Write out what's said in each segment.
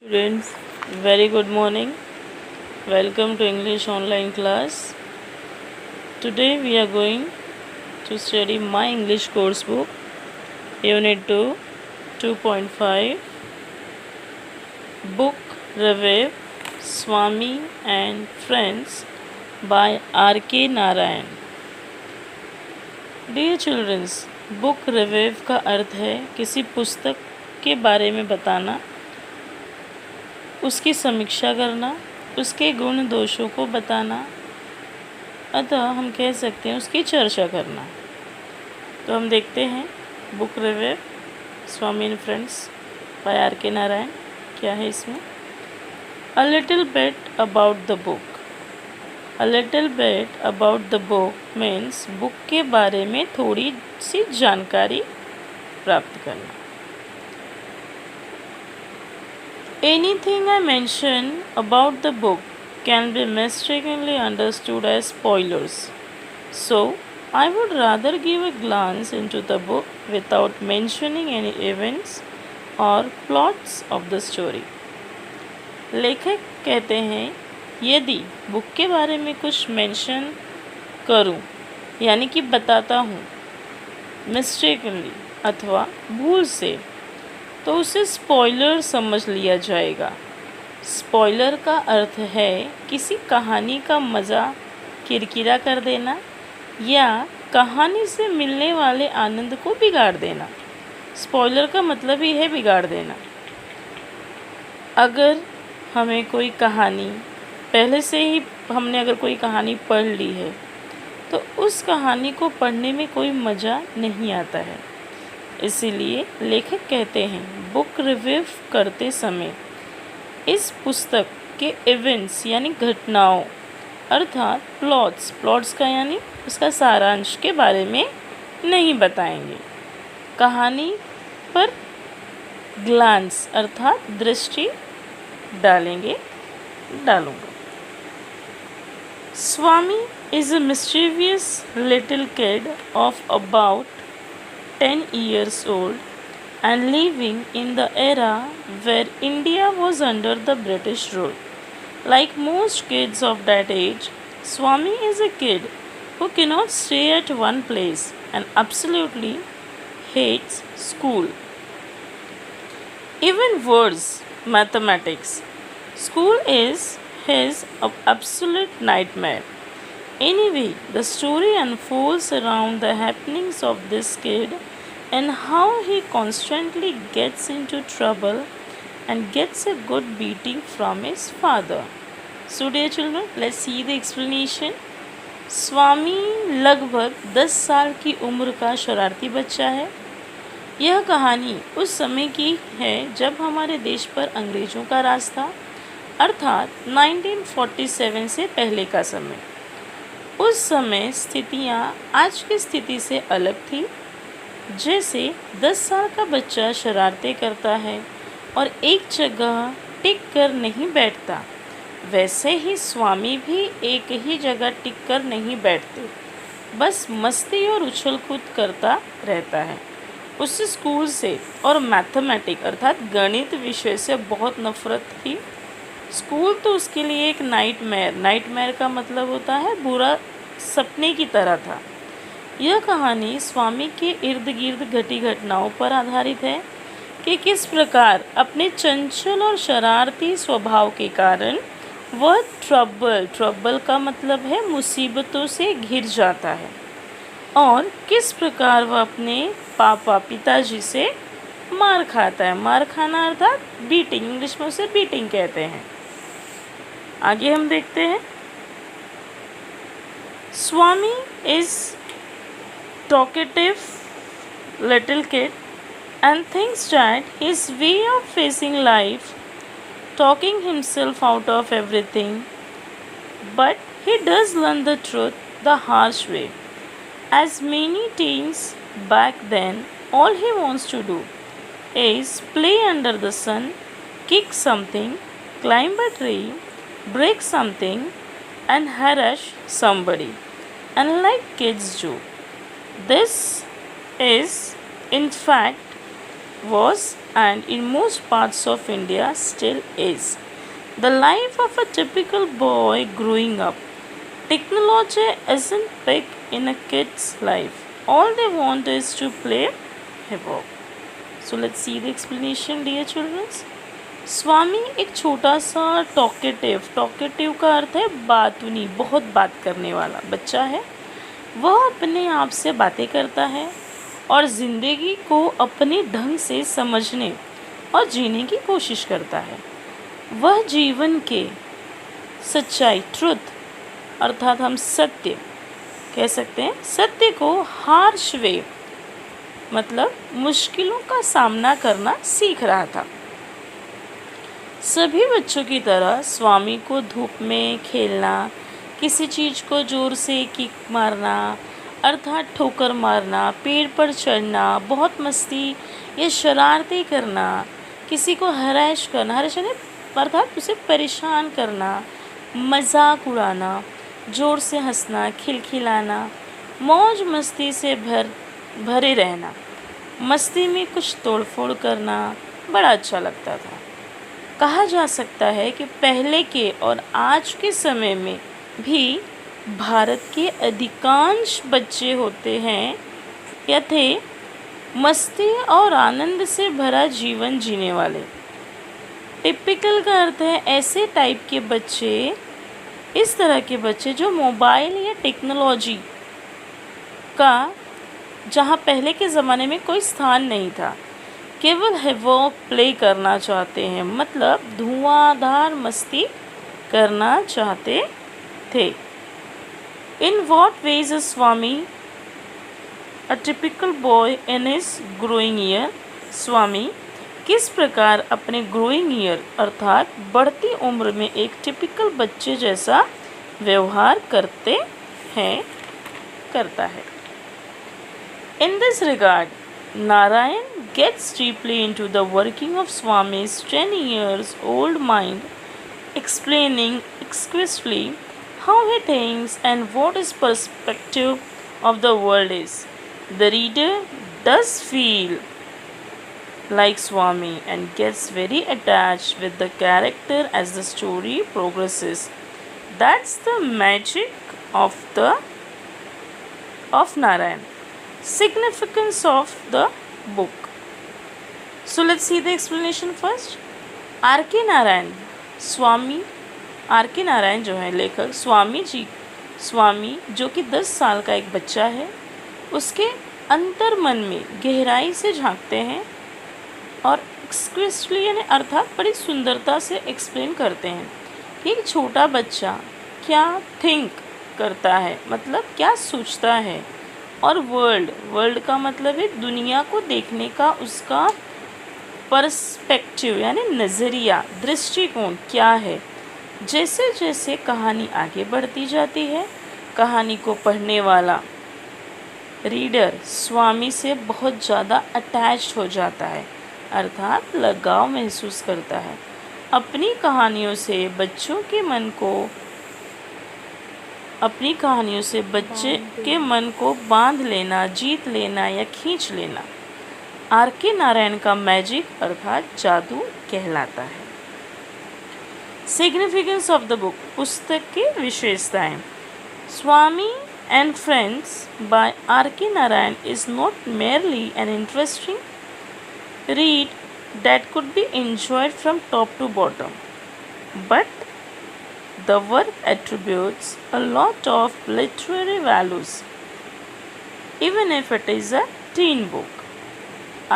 Students, very good morning. Welcome to English online class. Today we are going to study my English course book, Unit 2, 2.5, Book Revive, Swami and Friends by R.K. Narayan. Dear children, Book Revive का अर्थ है किसी पुस्तक के बारे में बताना, उसकी समीक्षा करना, उसके गुण दोषों को बताना, अतः हम कह सकते हैं उसकी चर्चा करना। तो हम देखते हैं book review Swami and friends by R.K. Narayan. क्या है इसमें? A little bit about the book. A little bit about the book means book के बारे में थोड़ी सी जानकारी प्राप्त करना। Anything I mention about the book can be mistakenly understood as spoilers, so I would rather give a glance into the book without mentioning any events or plots of the story. लेखक कहते हैं यदि book के बारे में कुछ mention करूं यानी कि बताता हूं मिस्टेकनली अथवा भूल से, तो उसे स्पॉइलर समझ लिया जाएगा। स्पॉइलर का अर्थ है किसी कहानी का मज़ा किरकिरा कर देना या कहानी से मिलने वाले आनंद को बिगाड़ देना। स्पॉइलर का मतलब ही है बिगाड़ देना। अगर हमें कोई कहानी पहले से ही हमने अगर कोई कहानी पढ़ ली है तो उस कहानी को पढ़ने में कोई मज़ा नहीं आता है। इसीलिए लेखक कहते हैं बुक रिव्यू करते समय इस पुस्तक के इवेंट्स यानी घटनाओं अर्थात प्लॉट्स का यानी उसका सारांश के बारे में नहीं बताएंगे। कहानी पर ग्लांस अर्थात दृष्टि डालूंगा। स्वामी is a mischievous little kid of about 10 years old and living in the era where India was under the British rule. Like most kids of that age, Swami is a kid who cannot stay at one place and absolutely hates school. Even worse, mathematics. School is his absolute nightmare. Anyway, the story unfolds around the happenings of this kid and how he constantly gets into trouble and gets a good beating from his father. So dear children, let's see the explanation. स्वामी लगभग 10 साल की उम्र का शरारती बच्चा है। यह कहानी उस समय की है जब हमारे देश पर अंग्रेज़ों का राज था, अर्थात 1947 से पहले का समय। उस समय स्थितियाँ आज की स्थिति से अलग थी। जैसे 10 साल का बच्चा शरारतें करता है और एक जगह टिक कर नहीं बैठता, वैसे ही स्वामी भी एक ही जगह टिक कर नहीं बैठते, बस मस्ती और उछल कूद करता रहता है। उसे स्कूल से और मैथमेटिक्स अर्थात गणित विषय से बहुत नफरत थी। स्कूल तो उसके लिए एक नाइटमेयर का मतलब होता है बुरा सपने की तरह था। यह कहानी स्वामी के इर्द गिर्द घटी घटनाओं पर आधारित है कि किस प्रकार अपने चंचल और शरारती स्वभाव के कारण वह ट्रबल का मतलब है मुसीबतों से घिर जाता है और किस प्रकार वह अपने पिताजी से मार खाता है। मार खाना अर्थात बीटिंग, इंग्लिश में उसे बीटिंग कहते हैं। आगे हम देखते हैं। स्वामी is talkative little kid and thinks that his way of facing life, talking himself out of everything, but he does learn the truth the harsh way. As many teens back then, all he wants to do is play under the sun, kick something, climb a tree, break something and harass somebody, and like kids do. This is in fact was and in most parts of India still is the life of a typical boy growing up. Technology isn't big in a kid's life. All they want is to play hip hop. So let's see the explanation, dear children. स्वामी एक छोटा सा talkative का अर्थ है बातूनी, बहुत बात करने वाला बच्चा है। वह अपने आप से बातें करता है और ज़िंदगी को अपने ढंग से समझने और जीने की कोशिश करता है। वह जीवन के सच्चाई, ट्रुथ अर्थात हम सत्य कह सकते हैं, सत्य को हार्श वे मतलब मुश्किलों का सामना करना सीख रहा था। सभी बच्चों की तरह स्वामी को धूप में खेलना, किसी चीज़ को ज़ोर से किक मारना अर्थात ठोकर मारना, पेड़ पर चढ़ना, बहुत मस्ती या शरारतें करना, किसी को हराश करना, हराश अर्थात उसे परेशान करना, मजाक उड़ाना, ज़ोर से हंसना, खिलखिलाना, मौज मस्ती से भरे रहना, मस्ती में कुछ तोड़फोड़ करना बड़ा अच्छा लगता था। कहा जा सकता है कि पहले के और आज के समय में भी भारत के अधिकांश बच्चे होते हैं या थे मस्ती और आनंद से भरा जीवन जीने वाले। टिपिकल का अर्थ है ऐसे टाइप के बच्चे, इस तरह के बच्चे जो मोबाइल या टेक्नोलॉजी का, जहाँ पहले के ज़माने में कोई स्थान नहीं था, केवल हैवॉक प्ले करना चाहते हैं, मतलब धुआंधार मस्ती करना चाहते थे। In what ways is Swami a typical boy in his growing year? Swami किस प्रकार अपने ग्रोइंग ईयर अर्थात बढ़ती उम्र में एक टिपिकल बच्चे जैसा व्यवहार करता है। In this regard, Narayan gets deeply into the working of Swami's 10 years old mind, explaining exquisitely how he thinks and what his perspective of the world is. The reader does feel like Swami and gets very attached with the character as the story progresses. That's the magic of Narayan. Significance of the book. So let's see the explanation first. R.K. Narayan, Swami R.K. Narayan जो है लेखक, स्वामी जो कि 10 साल का एक बच्चा है, उसके अंतर मन में गहराई से झांकते हैं और एक्सक्विसली यानी अर्थात बड़ी सुंदरता से एक्सप्लेन करते हैं कि एक छोटा बच्चा क्या थिंक करता है, मतलब क्या सोचता है, और वर्ल्ड का मतलब है दुनिया को देखने का उसका पर्सपेक्टिव यानी नज़रिया, दृष्टिकोण क्या है। जैसे जैसे कहानी आगे बढ़ती जाती है, कहानी को पढ़ने वाला रीडर स्वामी से बहुत ज़्यादा अटैच्ड हो जाता है, अर्थात लगाव महसूस करता है। अपनी कहानियों से बच्चे के मन को बांध लेना, जीत लेना या खींच लेना R.K. नारायण का मैजिक अर्थात जादू कहलाता है। सिग्निफिकेंस ऑफ द बुक, पुस्तक की विशेषताएं। Swami and friends by R.K. Narayan is not merely an interesting read that could be enjoyed from top to bottom, but the work attributes a lot of literary values, even if it is a teen book.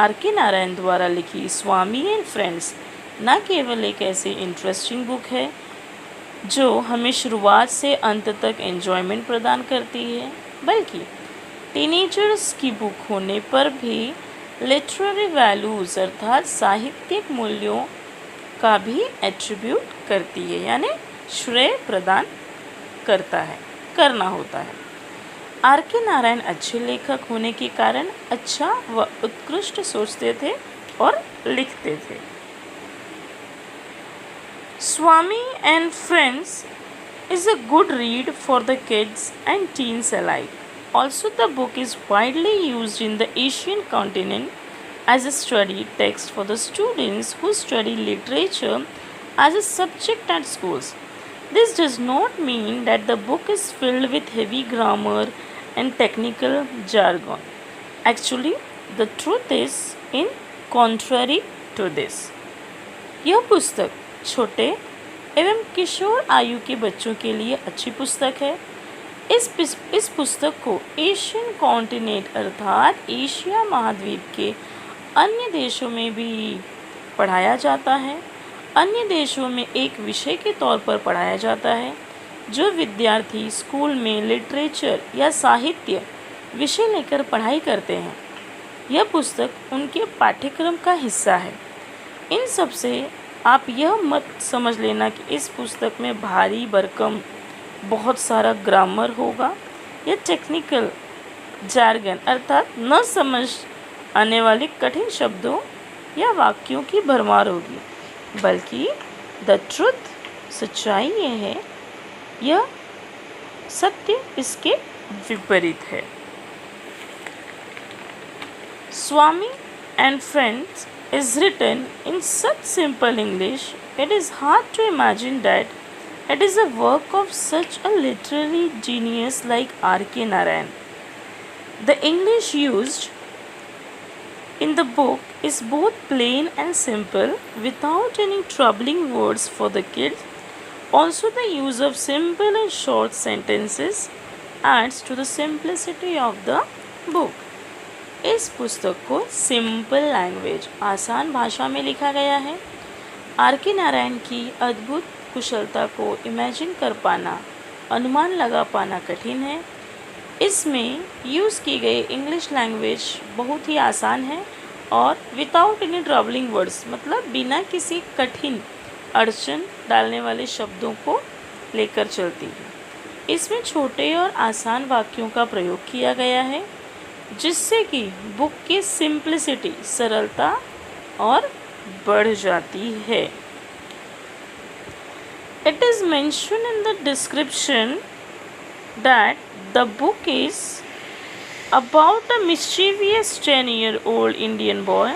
R.K. Narayan द्वारा लिखी स्वामी and friends न केवल एक ऐसी interesting book है जो हमें शुरुआत से अंत तक एंजॉयमेंट प्रदान करती है, बल्कि टीनेजर्स की बुक होने पर भी लिटरेरी वैल्यूज़ अर्थात साहित्यिक मूल्यों का भी एट्रीब्यूट करती है, यानी श्रेय प्रदान करना होता है। R.K. नारायण अच्छे लेखक होने के कारण अच्छा व उत्कृष्ट सोचते थे और लिखते थे। Swami and friends is a good read for the kids and teens alike. Also, the book is widely used in the Asian continent as a study text for the students who study literature as a subject at schools. This does not mean that the book is filled with heavy grammar and technical jargon. Actually, the truth is in contrary to this. यह पुस्तक छोटे एवं किशोर आयु के बच्चों के लिए अच्छी पुस्तक है। इस पुस्तक को एशियन कॉन्टिनेंट अर्थात एशिया महाद्वीप के अन्य देशों में भी पढ़ाया जाता है। अन्य देशों में एक विषय के तौर पर पढ़ाया जाता है। जो विद्यार्थी स्कूल में लिटरेचर या साहित्य विषय लेकर पढ़ाई करते हैं, यह पुस्तक उनके पाठ्यक्रम का हिस्सा है। इन सब से आप यह मत समझ लेना कि इस पुस्तक में भारी भरकम बहुत सारा ग्रामर होगा या टेक्निकल जार्गन अर्थात न समझ आने वाले कठिन शब्दों या वाक्यों की भरमार होगी, बल्कि द ट्रुथ सच्चाई यह है, यह सत्य इसके विपरीत है। Swami and Friends is written in such simple English, it is hard to imagine that it is a work of such a literary genius like R.K. Narayan. The English used in the book is both plain and simple without any troubling words for the kids. Also, the use of simple and short sentences adds to the simplicity of the book. इस पुस्तक को simple language आसान भाषा में लिखा गया है। Are के नारायण की अद्भुत कुशलता को इमेजिन कर पाना, अनुमान लगा पाना कठिन है। इसमें यूज़ की गई इंग्लिश लैंग्वेज बहुत ही आसान है और विदाउट एनी ट्रबलिंग वर्ड्स मतलब बिना किसी कठिन अड़चन डालने वाले शब्दों को लेकर चलती है। इसमें छोटे और आसान वाक्यों का प्रयोग किया गया है जिससे कि बुक की सिंप्लिसिटी सरलता और बढ़ जाती है। It is mentioned in the description that the book is about a mischievous 10-year-old Indian boy,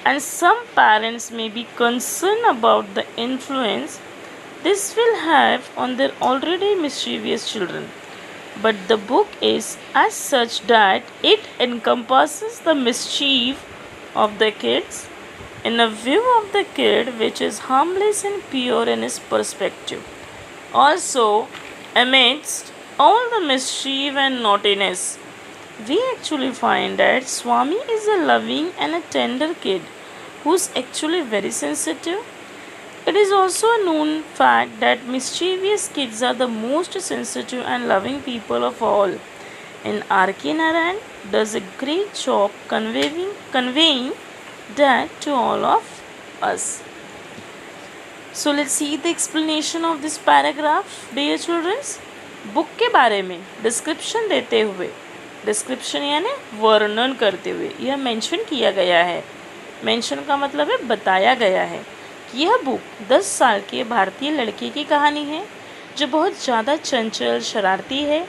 and some parents may be concerned about the influence this will have on their already mischievous children. But the book is as such that it encompasses the mischief of the kids in a view of the kid which is harmless and pure in his perspective. Also, amidst all the mischief and naughtiness, we actually find that Swami is a loving and a tender kid who's actually very sensitive. It is also a known fact that mischievous kids are the most sensitive and loving people of all. And R.K. Narayan does a great job conveying that to all of us. So let's see the explanation of this paragraph, dear children. Book के बारे में description देते हुए, description यानी वर्णन करते हुए यह मेंशन किया गया है। मेंशन का मतलब है बताया गया है। यह बुक 10 साल के भारतीय लड़के की कहानी है जो बहुत ज़्यादा चंचल शरारती है।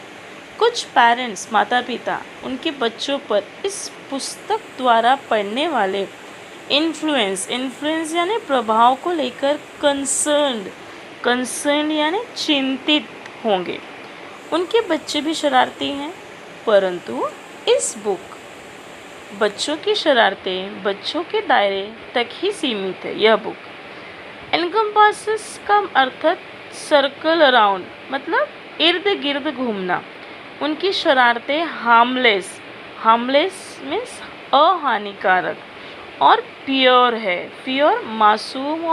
कुछ पेरेंट्स माता पिता उनके बच्चों पर इस पुस्तक द्वारा पढ़ने वाले इन्फ्लुएंस यानी प्रभाव को लेकर कंसर्न यानी चिंतित होंगे। उनके बच्चे भी शरारती हैं, परंतु इस बुक बच्चों की शरारतें बच्चों के दायरे तक ही सीमित है। यह बुक एनकम्पासेस का अर्थ सर्कल अराउंड मतलब इर्द गिर्द घूमना। उनकी शरारतें हार्मलेस मीन्स अहानिकारक और प्योर है। प्योर मासूम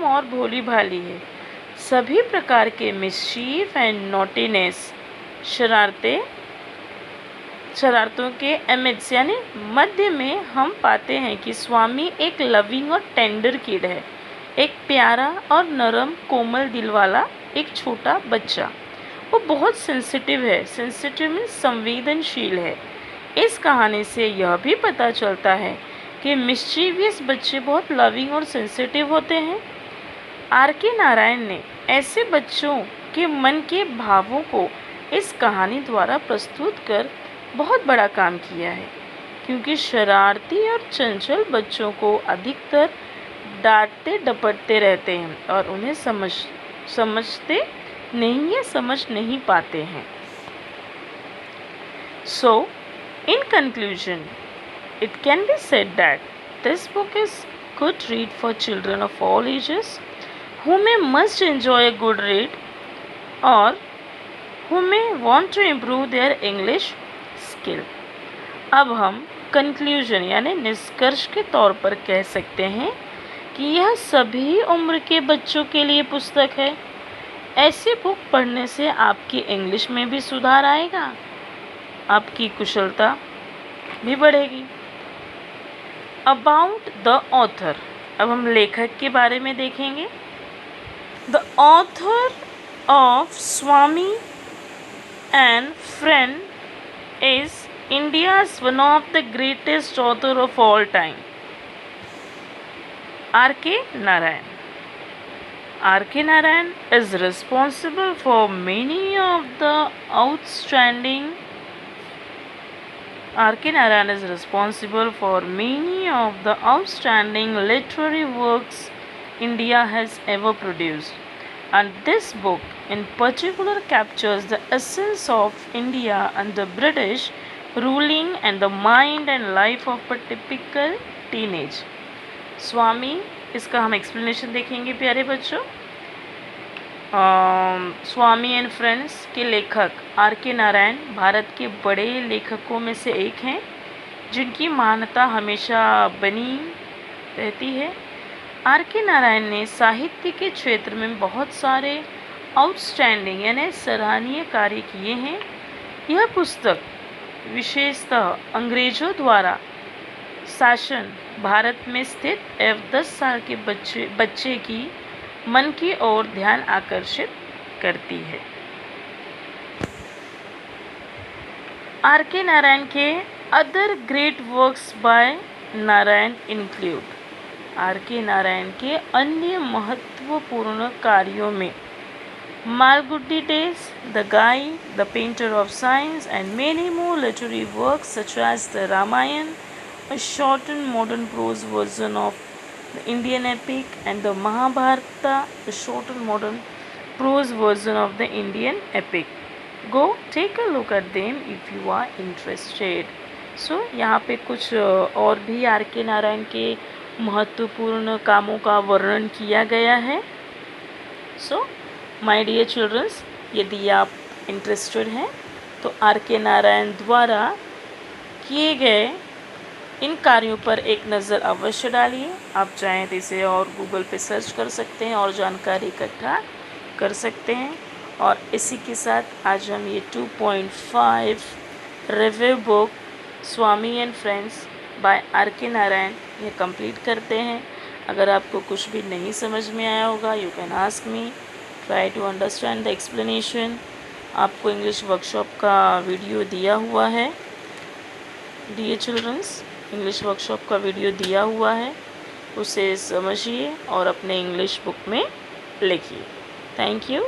और भोली भाली है। सभी प्रकार के मिस्चीफ एंड नॉटीनेस शरारतों के एमिड्स यानी मध्य में हम पाते हैं कि स्वामी एक लविंग और टेंडर किड है, एक प्यारा और नरम कोमल दिल वाला एक छोटा बच्चा। वो बहुत सेंसिटिव है। सेंसिटिव मीन्स संवेदनशील है। इस कहानी से यह भी पता चलता है कि मिस्चीवियस बच्चे बहुत लविंग और सेंसिटिव होते हैं। आर के नारायण ने ऐसे बच्चों के मन के भावों को इस कहानी द्वारा प्रस्तुत कर बहुत बड़ा काम किया है, क्योंकि शरारती और चंचल बच्चों को अधिकतर डांटते डपटते रहते हैं और उन्हें समझते नहीं या समझ नहीं पाते हैं. So, in conclusion, it can be said that this book is good read for children of all ages who may must enjoy a good read or who may want to improve their English skill. अब हम conclusion यानी निष्कर्ष के तौर पर कह सकते हैं कि यह सभी उम्र के बच्चों के लिए पुस्तक है. ऐसी बुक पढ़ने से आपकी इंग्लिश में भी सुधार आएगा, आपकी कुशलता भी बढ़ेगी. अबाउट द ऑथर, अब हम लेखक के बारे में देखेंगे. The author of Swami and friend is India's one of the greatest author of all time, R.K. Narayan. R.K. Narayan is responsible for many of the outstanding literary works India has ever produced, and this book in particular captures the essence of India under British ruling and the mind and life of a typical teenage. स्वामी, इसका हम explanation देखेंगे प्यारे बच्चों. स्वामी and friends के लेखक R.K. Narayan Bharat के बड़े लेखकों में से एक हैं, जिनकी मान्यता हमेशा बनी रहती है. R.K. नारायण ने साहित्य के क्षेत्र में बहुत सारे आउटस्टैंडिंग यानी सराहनीय कार्य किए हैं. यह पुस्तक विशेषतः अंग्रेजों द्वारा शासन भारत में स्थित 10 साल के बच्चे की मन की ओर ध्यान आकर्षित करती है. R.K. नारायण के other great works by Narayan include, R.K. Narayan के अन्य महत्वपूर्ण कार्यों में Malgudi days, the guide, the painter of science and many more literary works such as the Ramayana, a shortened modern prose version of the Indian epic, and the Mahabharata, a shortened modern prose version of the Indian epic. Go take a look at them if you are interested. So यहाँ पे कुछ और भी R.K. Narayan के महत्वपूर्ण कामों का वर्णन किया गया है. So my dear children, यदि आप इंटरेस्टेड हैं तो R.K. नारायण द्वारा किए गए इन कार्यों पर एक नज़र अवश्य डालिए. आप चाहें तो इसे और गूगल पे सर्च कर सकते हैं और जानकारी इकट्ठा कर सकते हैं. और इसी के साथ आज हम ये 2.5 review book Swami and friends by R.K. Narayan ये कंप्लीट करते हैं. अगर आपको कुछ भी नहीं समझ में आया होगा, you can ask me, try to understand the explanation. आपको इंग्लिश वर्कशॉप का वीडियो दिया हुआ है. डियर चिल्ड्रंस, इंग्लिश वर्कशॉप का वीडियो दिया हुआ है, उसे समझिए और अपने इंग्लिश बुक में लिखिए. Thank you.